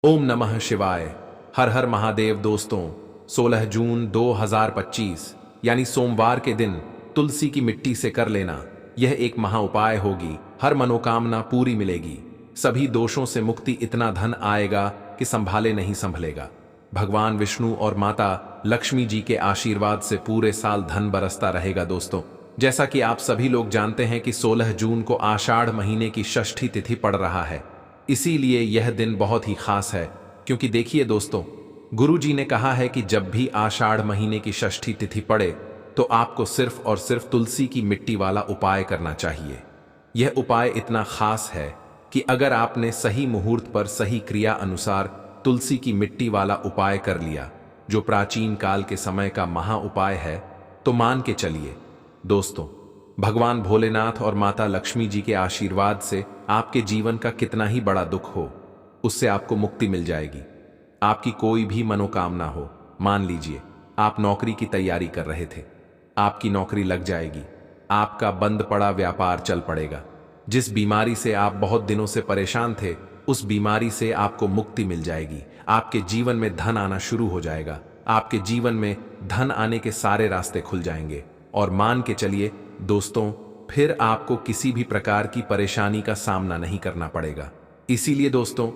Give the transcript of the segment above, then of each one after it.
ओम नमः शिवाय। हर हर महादेव। दोस्तों, 16 जून 2025 यानी सोमवार के दिन तुलसी की मिट्टी से कर लेना यह एक महा उपाय होगी। हर मनोकामना पूरी मिलेगी, सभी दोषों से मुक्ति, इतना धन आएगा कि संभाले नहीं संभलेगा। भगवान विष्णु और माता लक्ष्मी जी के आशीर्वाद से पूरे साल धन बरसता रहेगा। दोस्तों, जैसा कि आप सभी लोग जानते हैं कि 16 जून को आषाढ़ महीने की षष्ठी तिथि पड़ रहा है, इसीलिए यह दिन बहुत ही खास है। क्योंकि देखिए दोस्तों, गुरु जी ने कहा है कि जब भी आषाढ़ महीने की षष्ठी तिथि पड़े तो आपको सिर्फ और सिर्फ तुलसी की मिट्टी वाला उपाय करना चाहिए। यह उपाय इतना खास है कि अगर आपने सही मुहूर्त पर सही क्रिया अनुसार तुलसी की मिट्टी वाला उपाय कर लिया, जो प्राचीन काल के समय का महा उपाय है, तो मान के चलिए दोस्तों, भगवान भोलेनाथ और माता लक्ष्मी जी के आशीर्वाद से आपके जीवन का कितना ही बड़ा दुख हो, उससे आपको मुक्ति मिल जाएगी। आपकी कोई भी मनोकामना हो, मान लीजिए आप नौकरी की तैयारी कर रहे थे, आपकी नौकरी लग जाएगी, आपका बंद पड़ा व्यापार चल पड़ेगा। जिस बीमारी से आप बहुत दिनों से परेशान थे, उस बीमारी से आपको मुक्ति मिल जाएगी। आपके जीवन में धन आना शुरू हो जाएगा, आपके जीवन में धन आने के सारे रास्ते खुल जाएंगे। और मान के चलिए दोस्तों, फिर आपको किसी भी प्रकार की परेशानी का सामना नहीं करना पड़ेगा। इसीलिए दोस्तों,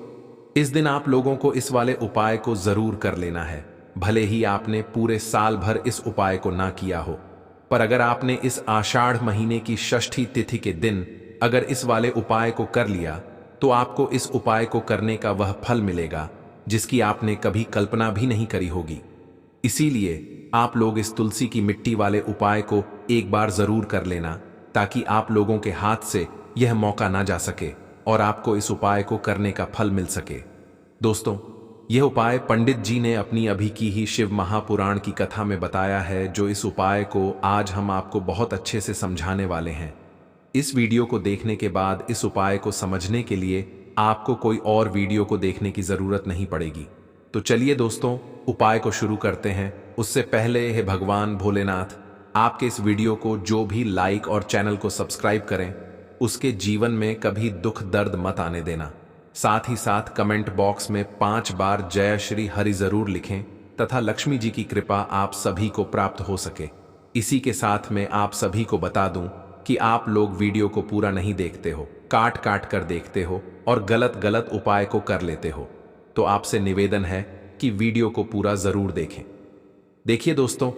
इस दिन आप लोगों को इस वाले उपाय को जरूर कर लेना है। भले ही आपने पूरे साल भर इस उपाय को ना किया हो, पर अगर आपने इस आषाढ़ महीने की षष्ठी तिथि के दिन अगर इस वाले उपाय को कर लिया, तो आपको इस उपाय को करने का वह फल मिलेगा जिसकी आपने कभी कल्पना भी नहीं करी होगी। इसीलिए आप लोग इस तुलसी की मिट्टी वाले उपाय को एक बार जरूर कर लेना, ताकि आप लोगों के हाथ से यह मौका ना जा सके और आपको इस उपाय को करने का फल मिल सके। दोस्तों, यह उपाय पंडित जी ने अपनी अभी की ही शिव महापुराण की कथा में बताया है, जो इस उपाय को आज हम आपको बहुत अच्छे से समझाने वाले हैं। इस वीडियो को देखने के बाद इस उपाय को समझने के लिए आपको कोई और वीडियो को देखने की जरूरत नहीं पड़ेगी। तो चलिए दोस्तों, उपाय को शुरू करते हैं। उससे पहले हे भगवान भोलेनाथ, आपके इस वीडियो को जो भी लाइक और चैनल को सब्सक्राइब करें, उसके जीवन में कभी दुख दर्द मत आने देना। साथ ही साथ कमेंट बॉक्स में 5 बार जय श्री हरि जरूर लिखें, तथा लक्ष्मी जी की कृपा आप सभी को प्राप्त हो सके। इसी के साथ में आप सभी को बता दूं कि आप लोग वीडियो को पूरा नहीं देखते हो, काट काट कर देखते हो और गलत गलत उपाय को कर लेते हो। तो आपसे निवेदन है कि वीडियो को पूरा जरूर देखें। देखिए दोस्तों,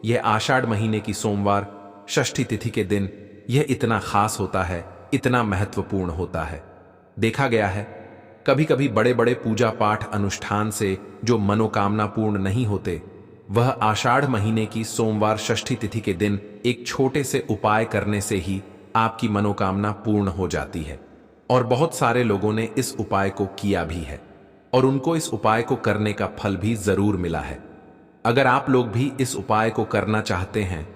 यह आषाढ़ महीने की सोमवार षष्ठी तिथि के दिन यह इतना खास होता है, इतना महत्वपूर्ण होता है। देखा गया है कभी कभी बड़े बड़े पूजा पाठ अनुष्ठान से जो मनोकामना पूर्ण नहीं होते, वह आषाढ़ महीने की सोमवार षष्ठी तिथि के दिन एक छोटे से उपाय करने से ही आपकी मनोकामना पूर्ण हो जाती है। और बहुत सारे लोगों ने इस उपाय को किया भी है और उनको इस उपाय को करने का फल भी जरूर मिला है। अगर आप लोग भी इस उपाय को करना चाहते हैं,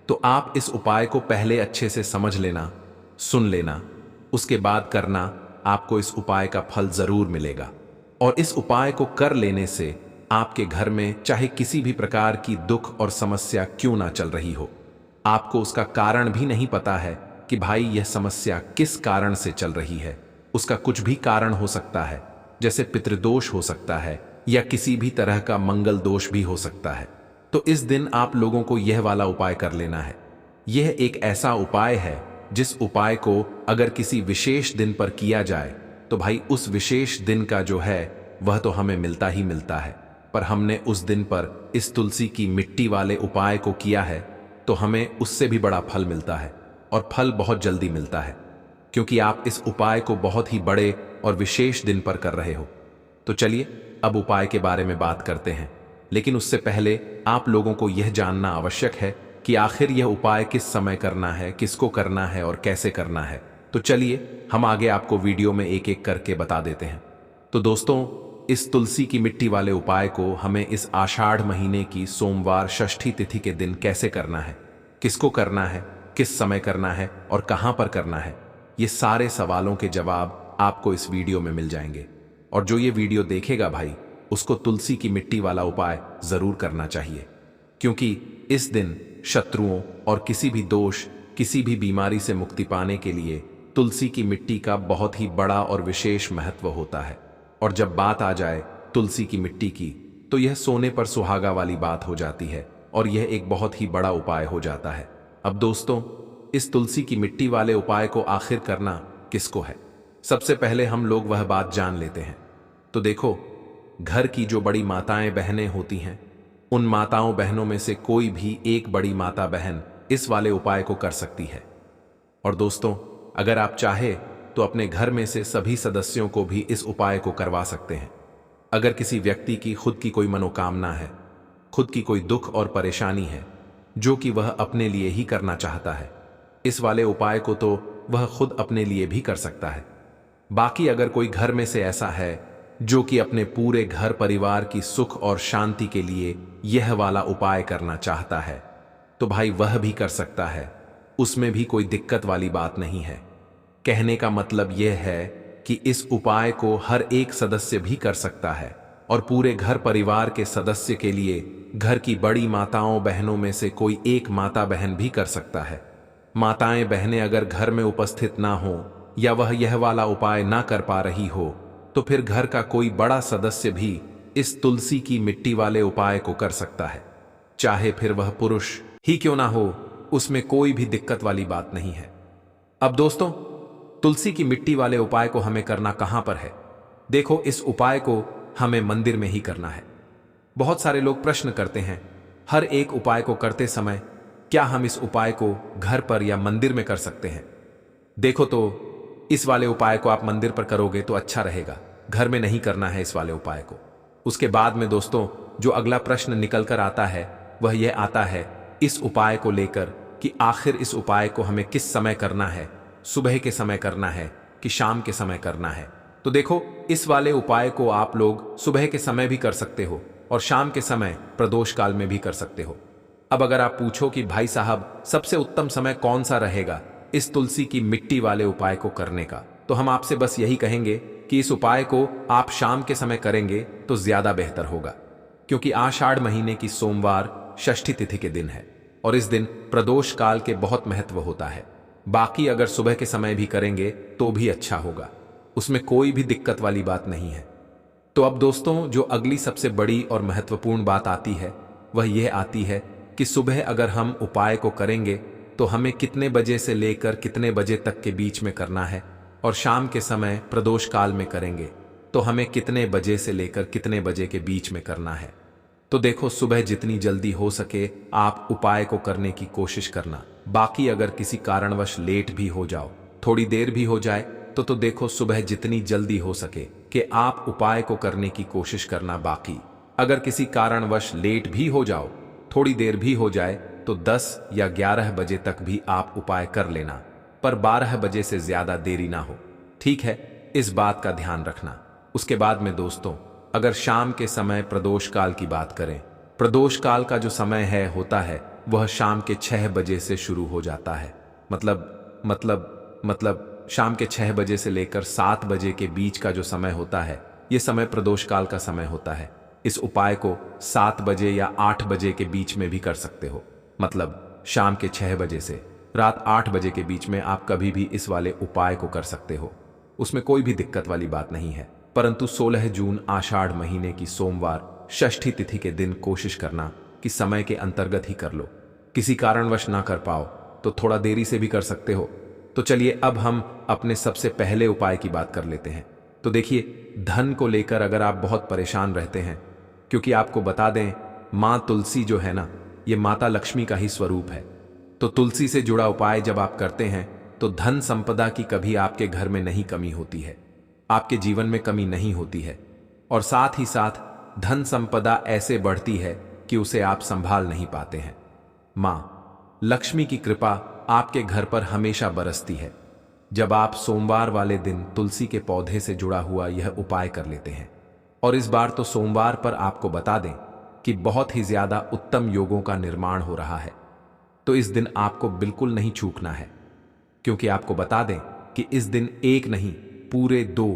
तो आप इस उपाय को पहले अच्छे से समझ लेना, सुन लेना, उसके बाद करना। आपको इस उपाय का फल जरूर मिलेगा। और इस उपाय को कर लेने से आपके घर में चाहे किसी भी प्रकार की दुख और समस्या क्यों ना चल रही हो, आपको उसका कारण भी नहीं पता है कि भाई यह समस्या किस कारण से चल रही है। उसका कुछ भी कारण हो सकता है, जैसे पितृदोष हो सकता है या किसी भी तरह का मंगल दोष भी हो सकता है। तो इस दिन आप लोगों को यह वाला उपाय कर लेना है। यह एक ऐसा उपाय है जिस उपाय को अगर किसी विशेष दिन पर किया जाए, तो भाई उस विशेष दिन का जो है वह तो हमें मिलता ही मिलता है। पर हमने उस दिन पर इस तुलसी की मिट्टी वाले उपाय को किया है, तो हमें उससे भी बड़ा फल मिलता है, और फल बहुत जल्दी मिलता है, क्योंकि आप इस उपाय को बहुत ही बड़े और विशेष दिन पर कर रहे हो। तो चलिए अब उपाय के बारे में बात करते हैं, लेकिन उससे पहले आप लोगों को यह जानना आवश्यक है कि आखिर यह उपाय किस समय करना है, किसको करना है और कैसे करना है। तो चलिए हम आगे आपको वीडियो में एक एक करके बता देते हैं। तो दोस्तों, इस तुलसी की मिट्टी वाले उपाय को हमें इस आषाढ़ महीने की सोमवार षष्ठी तिथि के दिन कैसे करना है, किसको करना है, किस समय करना है और कहां पर करना है, ये सारे सवालों के जवाब आपको इस वीडियो में मिल जाएंगे। और जो ये वीडियो देखेगा भाई, उसको तुलसी की मिट्टी वाला उपाय जरूर करना चाहिए, क्योंकि इस दिन शत्रुओं और किसी भी दोष, किसी भी बीमारी से मुक्ति पाने के लिए तुलसी की मिट्टी का बहुत ही बड़ा और विशेष महत्व होता है। और जब बात आ जाए तुलसी की मिट्टी की, तो यह सोने पर सुहागा वाली बात हो जाती है और यह एक बहुत ही बड़ा उपाय हो जाता है। अब दोस्तों, इस तुलसी की मिट्टी वाले उपाय को आखिर करना किसको है? सबसे पहले हम लोग वह बात जान लेते हैं। तो देखो, घर की जो बड़ी माताएं बहनें होती हैं, उन माताओं बहनों में से कोई भी एक बड़ी माता बहन इस वाले उपाय को कर सकती है। और दोस्तों, अगर आप चाहे तो अपने घर में से सभी सदस्यों को भी इस उपाय को करवा सकते हैं। अगर किसी व्यक्ति की खुद की कोई मनोकामना है, खुद की कोई दुख और परेशानी है जो कि वह अपने लिए ही करना चाहता है, इस वाले उपाय को तो वह खुद अपने लिए भी कर सकता है। बाकी अगर कोई घर में से ऐसा है जो कि अपने पूरे घर परिवार की सुख और शांति के लिए यह वाला उपाय करना चाहता है, तो भाई वह भी कर सकता है। उसमें भी कोई दिक्कत वाली बात नहीं है। कहने का मतलब यह है कि इस उपाय को हर एक सदस्य भी कर सकता है और पूरे घर परिवार के सदस्य के लिए घर की बड़ी माताओं बहनों में से कोई एक माता बहन भी कर सकता है। माताएं बहनें अगर घर में उपस्थित ना हो या वह यह वाला उपाय ना कर पा रही हो, तो फिर घर का कोई बड़ा सदस्य भी इस तुलसी की मिट्टी वाले उपाय को कर सकता है। चाहे फिर वह पुरुष ही क्यों ना हो, उसमें कोई भी दिक्कत वाली बात नहीं है। अब दोस्तों, तुलसी की मिट्टी वाले उपाय को हमें करना कहां पर है? देखो, इस उपाय को हमें मंदिर में ही करना है। बहुत सारे लोग प्रश्न करते हैं, हर एक उपाय को करते समय क्या हम इस उपाय को घर पर या मंदिर में कर सकते हैं? देखो, तो इस वाले उपाय को आप मंदिर पर करोगे तो अच्छा रहेगा, घर में नहीं करना है इस वाले उपाय को। उसके बाद में दोस्तों, जो अगला प्रश्न निकल कर आता है वह यह आता है इस उपाय को लेकर कि आखिर इस उपाय को हमें किस समय करना है, सुबह के समय करना है कि शाम के समय करना है? तो देखो, इस वाले उपाय को आप लोग सुबह के समय भी कर सकते हो और शाम के समय प्रदोष काल में भी कर सकते हो। अब अगर आप पूछो कि भाई साहब, सबसे उत्तम समय कौन सा रहेगा इस तुलसी की मिट्टी वाले उपाय को करने का, तो हम आपसे बस यही कहेंगे कि इस उपाय को आप शाम के समय करेंगे तो ज्यादा बेहतर होगा, क्योंकि आषाढ़ महीने की सोमवार षष्ठी तिथि के दिन है और इस दिन प्रदोष काल के बहुत महत्व होता है। बाकी अगर सुबह के समय भी करेंगे तो भी अच्छा होगा, उसमें कोई भी दिक्कत वाली बात नहीं है। तो अब दोस्तों, जो अगली सबसे बड़ी और महत्वपूर्ण बात आती है वह यह आती है कि सुबह अगर हम उपाय को करेंगे तो हमें कितने बजे से लेकर कितने बजे तक के बीच में करना है, और शाम के समय प्रदोष काल में करेंगे तो हमें कितने बजे से लेकर कितने बजे के बीच में करना है। तो देखो, सुबह जितनी जल्दी हो सके आप उपाय को करने की कोशिश करना। बाकी अगर किसी कारणवश लेट भी हो जाओ, थोड़ी देर भी हो जाए, तो देखो सुबह जितनी जल्दी हो सके कि आप उपाय को करने की कोशिश करना। बाकी अगर किसी कारणवश लेट भी हो जाओ, थोड़ी देर भी हो जाए, तो 10 या 11 बजे तक भी आप उपाय कर लेना, पर 12 बजे से ज्यादा देरी ना हो। ठीक है, इस बात का ध्यान रखना। उसके बाद में दोस्तों, अगर शाम के समय प्रदोष काल की बात करें, प्रदोष काल का जो समय है होता है वह शाम के 6 बजे से शुरू हो जाता है। मतलब शाम के 6 बजे से लेकर 7 बजे के बीच का जो समय होता है, यह समय प्रदोष काल का समय होता है। इस उपाय को 7 बजे या 8 बजे के बीच में भी कर सकते हो। मतलब शाम के 6 बजे से रात 8 बजे के बीच में आप कभी भी इस वाले उपाय को कर सकते हो, उसमें कोई भी दिक्कत वाली बात नहीं है। परंतु 16 जून आषाढ़ महीने की सोमवार षष्ठी तिथि के दिन कोशिश करना कि समय के अंतर्गत ही कर लो। किसी कारणवश ना कर पाओ तो थोड़ा देरी से भी कर सकते हो। तो चलिए, अब हम अपने सबसे पहले उपाय की बात कर लेते हैं। तो देखिए, धन को लेकर अगर आप बहुत परेशान रहते हैं, क्योंकि आपको बता दें, माँ तुलसी जो है ना, ये माता लक्ष्मी का ही स्वरूप है। तो तुलसी से जुड़ा उपाय जब आप करते हैं तो धन संपदा की कभी आपके घर में नहीं कमी होती है, आपके जीवन में कमी नहीं होती है, और साथ ही साथ धन संपदा ऐसे बढ़ती है कि उसे आप संभाल नहीं पाते हैं। माँ लक्ष्मी की कृपा आपके घर पर हमेशा बरसती है जब आप सोमवार वाले दिन तुलसी के पौधे से जुड़ा हुआ यह उपाय कर लेते हैं। और इस बार तो सोमवार पर आपको बता दें कि बहुत ही ज्यादा उत्तम योगों का निर्माण हो रहा है, तो इस दिन आपको बिल्कुल नहीं चूकना है, क्योंकि आपको बता दें कि इस दिन एक नहीं पूरे 2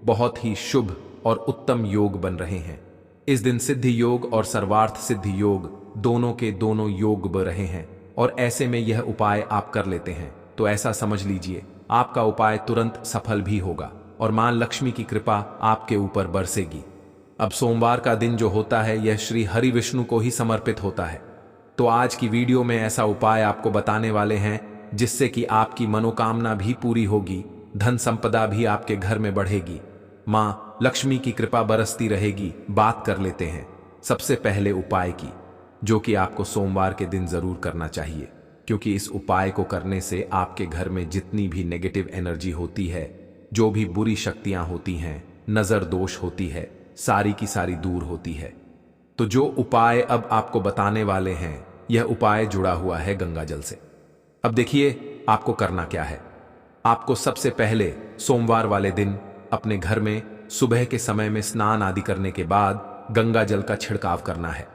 बहुत ही शुभ और उत्तम योग बन रहे हैं। इस दिन सिद्धि योग और सर्वार्थ सिद्धि योग दोनों के दोनों योग बन रहे हैं, और ऐसे में यह उपाय आप कर लेते हैं तो ऐसा समझ लीजिए आपका उपाय तुरंत सफल भी होगा और मां लक्ष्मी की कृपा आपके ऊपर बरसेगी। अब सोमवार का दिन जो होता है यह श्री हरि विष्णु को ही समर्पित होता है। तो आज की वीडियो में ऐसा उपाय आपको बताने वाले हैं जिससे कि आपकी मनोकामना भी पूरी होगी, धन संपदा भी आपके घर में बढ़ेगी, मां लक्ष्मी की कृपा बरसती रहेगी। बात कर लेते हैं सबसे पहले उपाय की, जो कि आपको सोमवार के दिन जरूर करना चाहिए, क्योंकि इस उपाय को करने से आपके घर में जितनी भी नेगेटिव एनर्जी होती है, जो भी बुरी शक्तियां होती हैं, नजर दोष होती है, सारी की सारी दूर होती है। तो जो उपाय अब आपको बताने वाले हैं, यह उपाय जुड़ा हुआ है गंगा जल से। अब देखिए आपको करना क्या है। आपको सबसे पहले सोमवार वाले दिन अपने घर में सुबह के समय में स्नान आदि करने के बाद गंगा जल का छिड़काव करना है।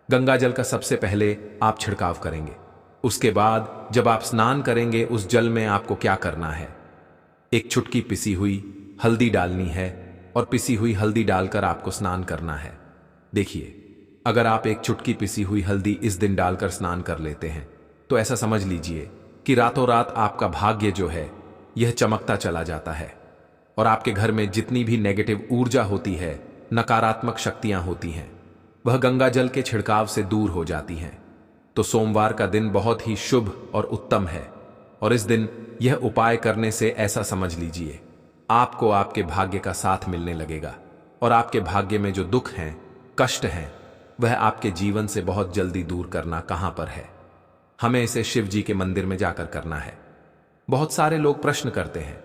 गंगा जल का सबसे पहले आप छिड़काव करेंगे। उसके बाद जब आप स्नान करेंगे उस जल में आपको क्या करना है, एक चुटकी पिसी हुई हल्दी डालनी है और पिसी हुई हल्दी डालकर आपको स्नान करना है। देखिए, अगर आप एक चुटकी पिसी हुई हल्दी इस दिन डालकर स्नान कर लेते हैं तो ऐसा समझ लीजिए कि रातों रात आपका भाग्य जो है यह चमकता चला जाता है और आपके घर में जितनी भी नेगेटिव ऊर्जा होती है, नकारात्मक शक्तियां होती हैं, वह गंगा जल के छिड़काव से दूर हो जाती हैं। तो सोमवार का दिन बहुत ही शुभ और उत्तम है और इस दिन यह उपाय करने से ऐसा समझ लीजिए आपको आपके भाग्य का साथ मिलने लगेगा और आपके भाग्य में जो दुख हैं, कष्ट हैं, वह आपके जीवन से बहुत जल्दी दूर करना कहां पर है। हमें इसे शिव जी के मंदिर में जाकर करना है। बहुत सारे लोग प्रश्न करते हैं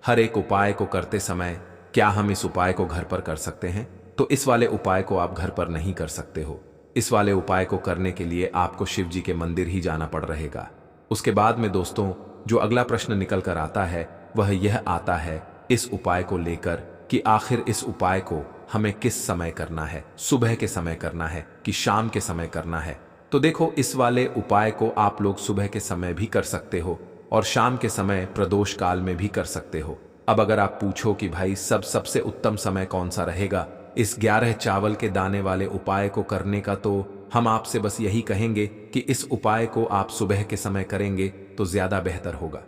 हर एक उपाय को करते समय क्या हम इस उपाय को घर पर कर सकते हैं? तो इस वाले उपाय को आप घर पर नहीं कर सकते हो। इस वाले उपाय को करने के लिए आपको शिव जी के मंदिर ही जाना पड़ रहेगा। उसके बाद में दोस्तों जो अगला प्रश्न निकल कर आता है वह यह आता है इस उपाय को लेकर कि आखिर इस उपाय को हमें किस समय करना है, सुबह के समय करना है कि शाम के समय करना है। तो देखो, इस वाले उपाय को आप लोग सुबह के समय भी कर सकते हो और शाम के समय प्रदोष काल में भी कर सकते हो। अब अगर आप पूछो कि भाई सबसे उत्तम समय कौन सा रहेगा इस 11 चावल के दाने वाले उपाय को करने का, तो हम आपसे बस यही कहेंगे कि इस उपाय को आप सुबह के समय करेंगे तो ज्यादा बेहतर होगा।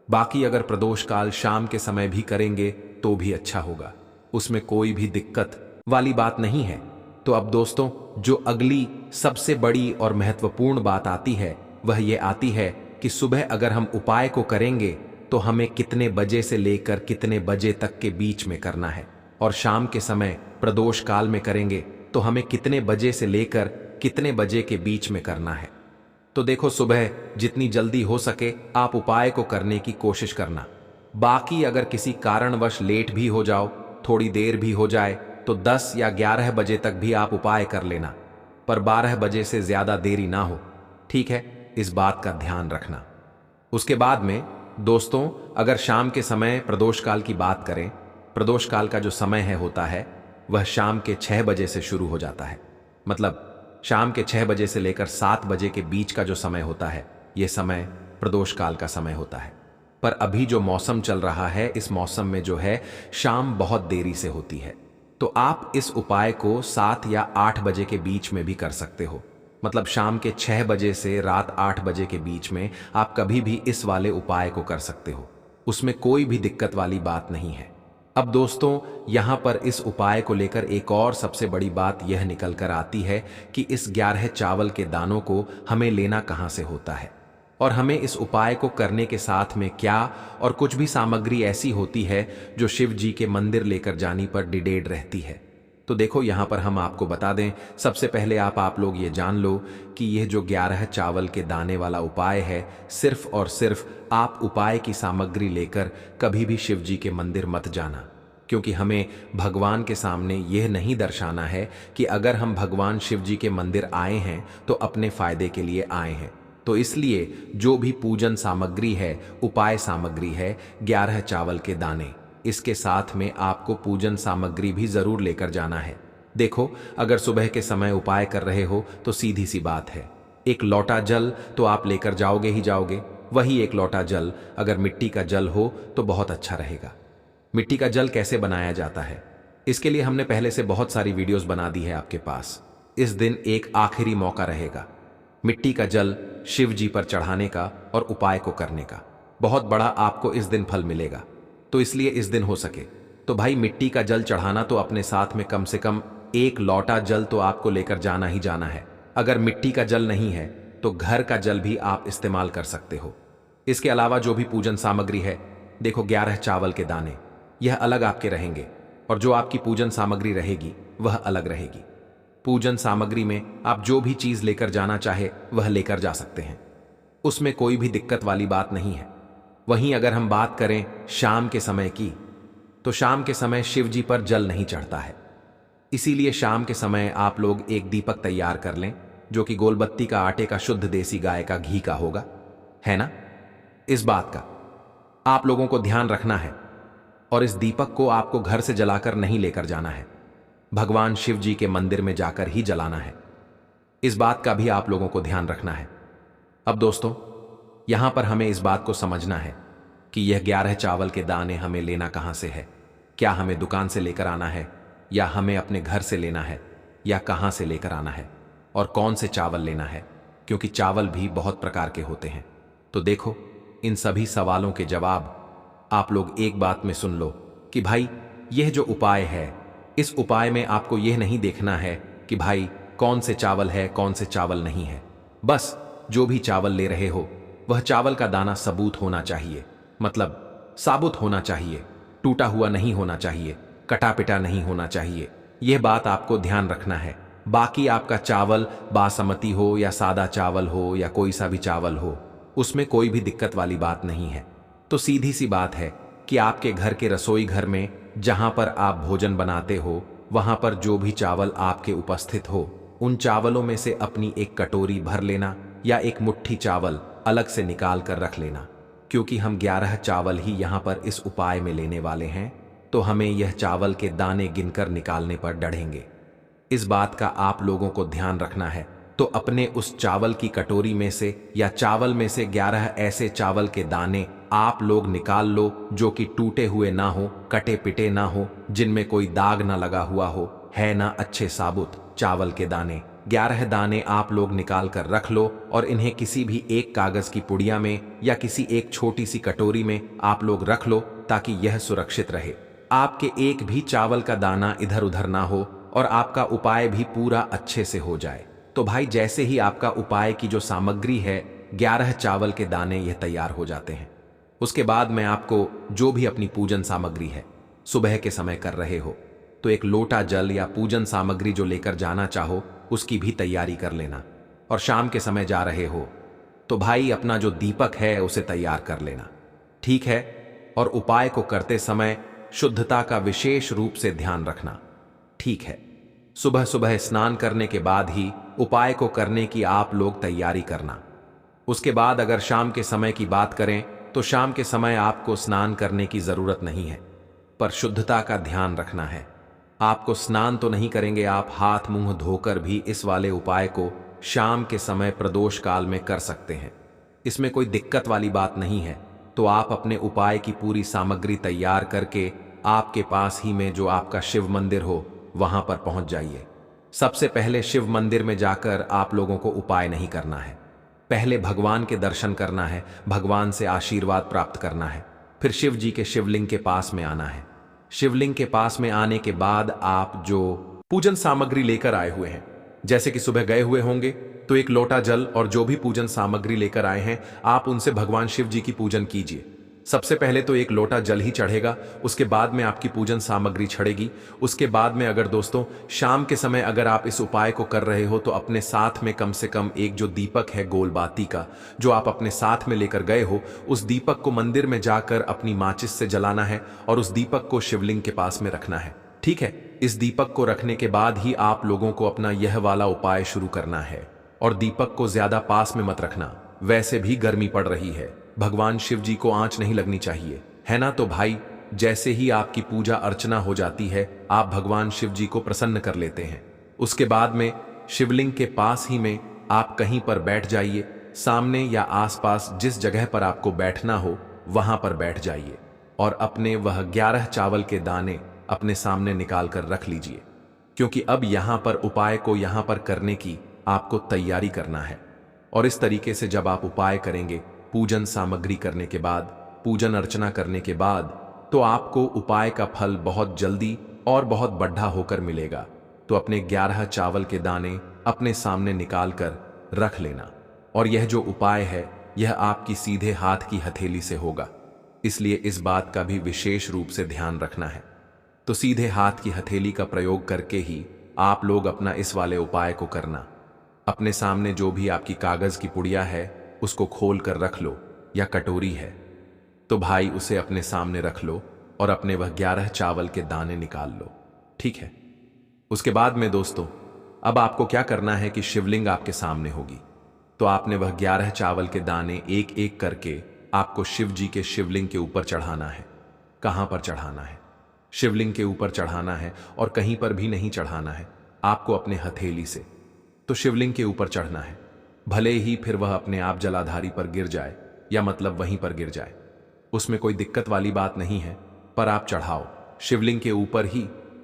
बाकी अगर प्रदोष काल शाम के समय भी करेंगे तो भी अच्छा होगा, उसमें कोई भी दिक्कत वाली बात नहीं है। तो अब दोस्तों जो अगली सबसे बड़ी और महत्वपूर्ण बात आती है वह ये आती है कि सुबह अगर हम उपाय को करेंगे तो हमें कितने बजे से लेकर कितने बजे तक के बीच में करना है, और शाम के समय प्रदोष काल में करेंगे तो हमें कितने बजे से लेकर कितने बजे के बीच में करना है। तो देखो, सुबह जितनी जल्दी हो सके आप उपाय को करने की कोशिश करना। बाकी अगर किसी कारणवश लेट भी हो जाओ, थोड़ी देर भी हो जाए, तो 10 या 11 बजे तक भी आप उपाय कर लेना, पर 12 बजे से ज्यादा देरी ना हो। ठीक है, इस बात का ध्यान रखना। उसके बाद में दोस्तों अगर शाम के समय प्रदोष काल की बात करें, प्रदोष काल का जो समय है होता है वह शाम के 6 बजे से शुरू हो जाता है। मतलब शाम के 6 बजे से लेकर 7 बजे के बीच का जो समय होता है, यह समय प्रदोष काल का समय होता है। पर अभी जो मौसम चल रहा है, इस मौसम में जो है शाम बहुत देरी से होती है। तो आप इस उपाय को 7 या 8 बजे के बीच में भी कर सकते हो। मतलब शाम के 6 बजे से रात 8 बजे के बीच में आप कभी भी इस वाले उपाय को कर सकते हो, उसमें कोई भी दिक्कत वाली बात नहीं है। अब दोस्तों यहां पर इस उपाय को लेकर एक और सबसे बड़ी बात यह निकल कर आती है कि इस 11 चावल के दानों को हमें लेना कहां से होता है और हमें इस उपाय को करने के साथ में क्या और कुछ भी सामग्री ऐसी होती है जो शिव जी के मंदिर लेकर जाने पर डिडेड रहती है। तो देखो यहां पर हम आपको बता दें, सबसे पहले आप लोग ये जान लो कि यह जो 11 चावल के दाने वाला उपाय है, सिर्फ और सिर्फ आप उपाय की सामग्री लेकर कभी भी शिव जी के मंदिर मत जाना, क्योंकि हमें भगवान के सामने यह नहीं दर्शाना है कि अगर हम भगवान शिव जी के मंदिर आए हैं तो अपने फायदे के लिए आए हैं। तो इसलिए जो भी पूजन सामग्री है, उपाय सामग्री है, 11 चावल के दाने, इसके साथ में आपको पूजन सामग्री भी जरूर लेकर जाना है। देखो, अगर सुबह के समय उपाय कर रहे हो तो सीधी सी बात है, एक लोटा जल तो आप लेकर जाओगे ही जाओगे। वही एक लोटा जल अगर मिट्टी का जल हो तो बहुत अच्छा रहेगा। मिट्टी का जल कैसे बनाया जाता है, इसके लिए हमने पहले से बहुत सारी वीडियोस बना दी है आपके पास। इस दिन एक आखिरी मौका रहेगा मिट्टी का जल शिव जी पर चढ़ाने का और उपाय को करने का। बहुत बड़ा आपको इस दिन फल मिलेगा, तो इसलिए इस दिन हो सके तो भाई मिट्टी का जल चढ़ाना तो अपने साथ में कम से कम 1 लोटा जल तो आपको लेकर जाना ही जाना है। अगर मिट्टी का जल नहीं है तो घर का जल भी आप इस्तेमाल कर सकते हो। इसके अलावा जो भी पूजन सामग्री है, देखो 11 चावल के दाने, यह अलग आपके रहेंगे और जो आपकी पूजन सामग्री रहेगी वह अलग रहेगी। पूजन सामग्री में आप जो भी चीज लेकर जाना चाहे वह लेकर जा सकते हैं, उसमें कोई भी दिक्कत वाली बात नहीं है। वहीं अगर हम बात करें शाम के समय की, तो शाम के समय शिव जी पर जल नहीं चढ़ता है, इसीलिए शाम के समय आप लोग एक दीपक तैयार कर लें जो कि गोलबत्ती का आटे का शुद्ध देसी गाय का घी का होगा, है ना। इस बात का आप लोगों को ध्यान रखना है और इस दीपक को आपको घर से जलाकर नहीं लेकर जाना है, भगवान शिव जी के मंदिर में जाकर ही जलाना है। इस बात का भी आप लोगों को ध्यान रखना है। अब दोस्तों, यहां पर हमें इस बात को समझना है कि यह 11 चावल के दाने हमें लेना कहां से है। क्या हमें दुकान से लेकर आना है या हमें अपने घर से लेना है या कहां से लेकर आना है और कौन से चावल लेना है, क्योंकि चावल भी बहुत प्रकार के होते हैं। तो देखो, इन सभी सवालों के जवाब आप लोग एक बात में सुन लो कि भाई यह जो उपाय है, इस उपाय में आपको यह नहीं देखना है कि भाई कौन से चावल है कौन से चावल नहीं है। बस जो भी चावल ले रहे हो वह चावल का दाना सबूत होना चाहिए, मतलब साबुत होना चाहिए, टूटा हुआ नहीं होना चाहिए, कटा पिटा नहीं होना चाहिए। यह बात आपको ध्यान रखना है। बाकी आपका चावल बासमती हो या सादा चावल हो या कोई सा भी चावल हो, उसमें कोई भी दिक्कत वाली बात नहीं है। तो सीधी सी बात है कि आपके घर के रसोई घर में जहां पर आप भोजन बनाते हो, वहां पर जो भी चावल आपके उपस्थित हो, उन चावलों में से अपनी एक कटोरी भर लेना या एक मुट्ठी चावल अलग से निकाल कर रख लेना, क्योंकि हम 11 चावल ही यहां पर इस उपाय में लेने वाले हैं, तो हमें यह चावल के दाने गिनकर निकालने पर डढ़ेंगे। इस बात का आप लोगों को ध्यान रखना है। तो अपने उस चावल की कटोरी में से या चावल में से 11 ऐसे चावल के दाने आप लोग निकाल लो जो कि टूटे हुए ना हो, कटे पिटे ना हो, जिनमें कोई दाग ना लगा हुआ हो, है ना, अच्छे साबुत चावल के दाने 11 दाने आप लोग निकाल कर रख लो और इन्हें किसी भी एक कागज की पुड़िया में या किसी एक छोटी सी कटोरी में आप लोग रख लो, ताकि यह सुरक्षित रहे। आपके एक भी चावल का दाना इधर उधर ना हो और आपका उपाय भी पूरा अच्छे से हो जाए। तो भाई जैसे ही आपका उपाय की जो सामग्री है 11 चावल के दाने यह तैयार हो जाते हैं, उसके बाद मैं आपको जो भी अपनी पूजन सामग्री है सुबह के समय कर रहे हो, तो 1 लोटा जल या पूजन सामग्री जो लेकर जाना चाहो उसकी भी तैयारी कर लेना। और शाम के समय जा रहे हो तो भाई अपना जो दीपक है उसे तैयार कर लेना, ठीक है। और उपाय को करते समय शुद्धता का विशेष रूप से ध्यान रखना, ठीक है। सुबह सुबह स्नान करने के बाद ही उपाय को करने की आप लोग तैयारी करना। उसके बाद अगर शाम के समय की बात करें तो शाम के समय आपको स्नान करने की जरूरत नहीं है, पर शुद्धता का ध्यान रखना है। आपको स्नान तो नहीं करेंगे, आप हाथ मुंह धोकर भी इस वाले उपाय को शाम के समय प्रदोष काल में कर सकते हैं, इसमें कोई दिक्कत वाली बात नहीं है। तो आप अपने उपाय की पूरी सामग्री तैयार करके आपके पास ही में जो आपका शिव मंदिर हो वहां पर पहुंच जाइए। सबसे पहले शिव मंदिर में जाकर आप लोगों को उपाय नहीं करना है, पहले भगवान के दर्शन करना है, भगवान से आशीर्वाद प्राप्त करना है, फिर शिव जी के शिवलिंग के पास में आना है। शिवलिंग के पास में आने के बाद आप जो पूजन सामग्री लेकर आए हुए हैं, जैसे कि सुबह गए हुए होंगे तो 1 लोटा जल और जो भी पूजन सामग्री लेकर आए हैं आप उनसे भगवान शिव जी की पूजन कीजिए। सबसे पहले तो 1 लोटा जल ही चढ़ेगा, उसके बाद में आपकी पूजन सामग्री चढ़ेगी। उसके बाद में अगर दोस्तों शाम के समय अगर आप इस उपाय को कर रहे हो तो अपने साथ में कम से कम एक जो दीपक है गोल बाती का, जो आप अपने साथ में लेकर गए हो, उस दीपक को मंदिर में जाकर अपनी माचिस से जलाना है और उस दीपक को शिवलिंग के पास में रखना है, ठीक है। इस दीपक को रखने के बाद ही आप लोगों को अपना यह वाला उपाय शुरू करना है। और दीपक को ज्यादा पास में मत रखना, वैसे भी गर्मी पड़ रही है, भगवान शिव जी को आंच नहीं लगनी चाहिए, है ना। तो भाई जैसे ही आपकी पूजा अर्चना हो जाती है आप भगवान शिव जी को प्रसन्न कर लेते हैं। उसके बाद में शिवलिंग के पास ही में आप कहीं पर बैठ जाइए, सामने या आसपास जिस जगह पर आपको बैठना हो वहां पर बैठ जाइए और अपने वह 11 चावल के दाने अपने सामने निकाल कर रख लीजिए, क्योंकि अब यहां पर उपाय को यहां पर करने की आपको तैयारी करना है। और इस तरीके से जब आप उपाय करेंगे, पूजन सामग्री करने के बाद, पूजन अर्चना करने के बाद, तो आपको उपाय का फल बहुत जल्दी और बहुत बढ़ा होकर मिलेगा। तो अपने 11 चावल के दाने अपने सामने निकाल कर रख लेना। और यह जो उपाय है यह आपकी सीधे हाथ की हथेली से होगा, इसलिए इस बात का भी विशेष रूप से ध्यान रखना है। तो सीधे हाथ की हथेली का प्रयोग करके ही आप लोग अपना इस वाले उपाय को करना। अपने सामने जो भी आपकी कागज की पुड़िया है उसको खोल कर रख लो, या कटोरी है तो भाई उसे अपने सामने रख लो और अपने वह 11 चावल के दाने निकाल लो, ठीक है। उसके बाद में दोस्तों अब आपको क्या करना है कि शिवलिंग आपके सामने होगी, तो आपने वह 11 चावल के दाने एक एक करके आपको शिव जी के शिवलिंग के ऊपर चढ़ाना है। कहां पर चढ़ाना है? शिवलिंग के ऊपर चढ़ाना है, और कहीं पर भी नहीं चढ़ाना है, आपको अपने हथेली से तो शिवलिंग के ऊपर चढ़ना है। भले ही फिर वह अपने आप जलाधारी पर गिर जाए, या मतलब वहीं पर गिर जाए, उसमें कोई दिक्कत वाली बात नहीं है, पर आप चढ़ाओ शिवलिंग के ऊपर ही।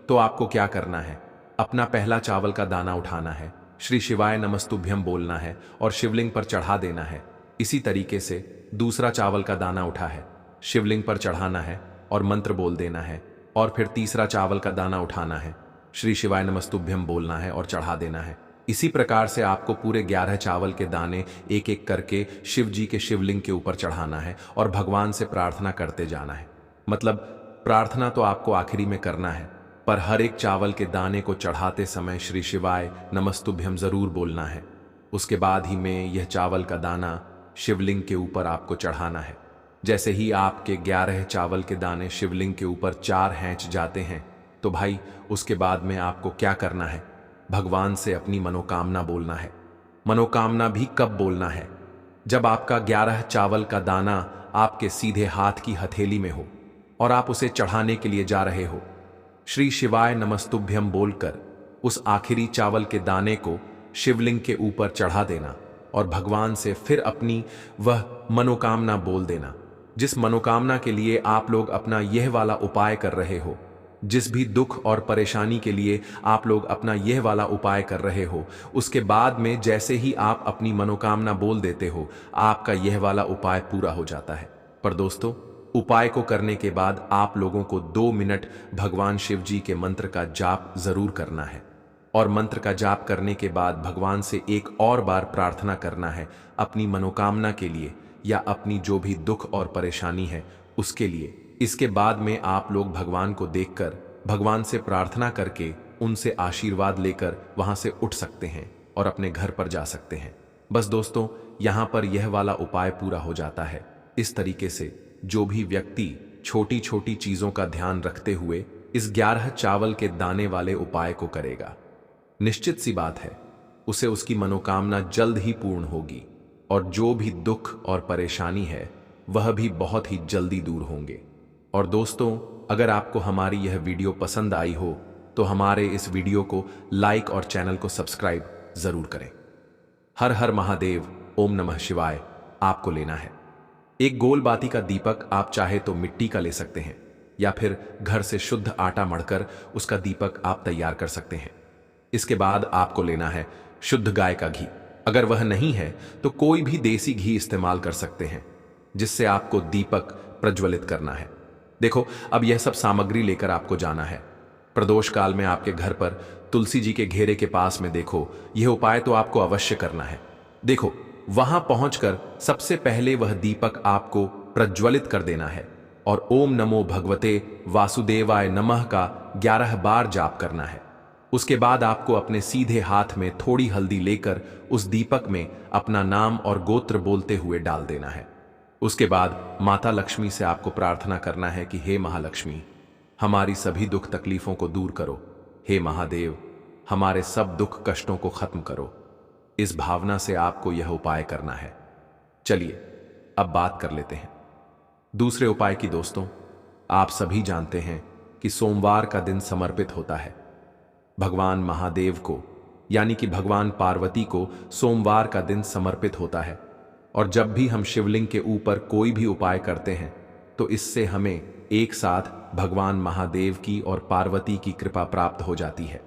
तो आपको क्या करना है, अपना पहला चावल का दाना उठाना है, श्री शिवाय नमस्तुभ्यम बोलना है और शिवलिंग पर चढ़ा देना है। इसी तरीके से दूसरा चावल का दाना उठा है, शिवलिंग पर चढ़ाना है और मंत्र बोल देना है। और फिर तीसरा चावल का दाना उठाना है, श्री शिवाय नमस्तुभ्यम बोलना है और चढ़ा देना है। इसी प्रकार से आपको पूरे 11 चावल के दाने एक एक करके शिव जी के शिवलिंग के ऊपर चढ़ाना है और भगवान से प्रार्थना करते जाना है। मतलब प्रार्थना तो आपको आखिरी में करना है, पर हर एक चावल के दाने को चढ़ाते समय श्री शिवाय नमस्तुभ्यम जरूर बोलना है। उसके बाद ही में यह चावल का दाना शिवलिंग के ऊपर आपको चढ़ाना है। जैसे ही आपके 11 चावल के दाने शिवलिंग के ऊपर 4 हैंच जाते हैं, तो भाई उसके बाद में आपको क्या करना है, भगवान से अपनी मनोकामना बोलना है। मनोकामना भी कब बोलना है? जब आपका 11 चावल का दाना आपके सीधे हाथ की हथेली में हो और आप उसे चढ़ाने के लिए जा रहे हो। श्री शिवाय नमस्तुभ्यम बोलकर उस आखिरी चावल के दाने को शिवलिंग के ऊपर चढ़ा देना और भगवान से फिर अपनी वह मनोकामना बोल देना, जिस मनोकामना के लिए आप लोग अपना यह वाला उपाय कर रहे हो। जिस भी दुख और परेशानी के लिए आप लोग अपना यह वाला उपाय कर रहे हो, उसके बाद में जैसे ही आप अपनी मनोकामना बोल देते हो, आपका यह वाला उपाय पूरा हो जाता है। पर दोस्तों उपाय को करने के बाद आप लोगों को 2 मिनट भगवान शिव जी के मंत्र का जाप जरूर करना है। और मंत्र का जाप करने के बाद भगवान से एक और बार प्रार्थना करना है अपनी मनोकामना के लिए, या अपनी जो भी दुख और परेशानी है उसके लिए। इसके बाद में आप लोग भगवान को देखकर भगवान से प्रार्थना करके उनसे आशीर्वाद लेकर वहां से उठ सकते हैं और अपने घर पर जा सकते हैं। बस दोस्तों यहां पर यह वाला उपाय पूरा हो जाता है। इस तरीके से जो भी व्यक्ति छोटी छोटी चीजों का ध्यान रखते हुए इस 11 चावल के दाने वाले उपाय को करेगा, निश्चित सी बात है उसे उसकी मनोकामना जल्द ही पूर्ण होगी, और जो भी दुख और परेशानी है वह भी बहुत ही जल्दी दूर होंगे। और दोस्तों अगर आपको हमारी यह वीडियो पसंद आई हो तो हमारे इस वीडियो को लाइक और चैनल को सब्सक्राइब जरूर करें। हर हर महादेव, ओम नमः शिवाय आपको लेना है। एक गोल बाती का दीपक आप चाहे तो मिट्टी का ले सकते हैं, या फिर घर से शुद्ध आटा मढ़कर उसका दीपक आप तैयार कर सकते हैं। इसके बाद आपको लेना है शुद्ध गाय का घी। अगर वह नहीं है तो कोई भी देसी घी इस्तेमाल कर सकते हैं, जिससे आपको दीपक प्रज्वलित करना है। देखो अब यह सब सामग्री लेकर आपको जाना है। प्रदोष काल में आपके घर पर तुलसी जी के घेरे के पास में देखो, यह उपाय तो आपको अवश्य करना है। देखो वहां पहुंचकर सबसे पहले वह दीपक आपको प्रज्वलित कर देना है और ओम नमो भगवते वासुदेवाय नमः का 11 बार जाप करना है। उसके बाद आपको अपने सीधे हाथ में थोड़ी हल्दी लेकर उस दीपक में अपना नाम और गोत्र बोलते हुए डाल देना है। उसके बाद माता लक्ष्मी से आपको प्रार्थना करना है कि हे महालक्ष्मी, हमारी सभी दुख तकलीफों को दूर करो। हे महादेव, हमारे सब दुख कष्टों को खत्म करो। इस भावना से आपको यह उपाय करना है। चलिए अब बात कर लेते हैं दूसरे उपाय की। दोस्तों आप सभी जानते हैं कि सोमवार का दिन समर्पित होता है भगवान महादेव को, यानी कि भगवान पार्वती को सोमवार का दिन समर्पित होता है। और जब भी हम शिवलिंग के ऊपर कोई भी उपाय करते हैं तो इससे हमें एक साथ भगवान महादेव की और पार्वती की कृपा प्राप्त हो जाती है।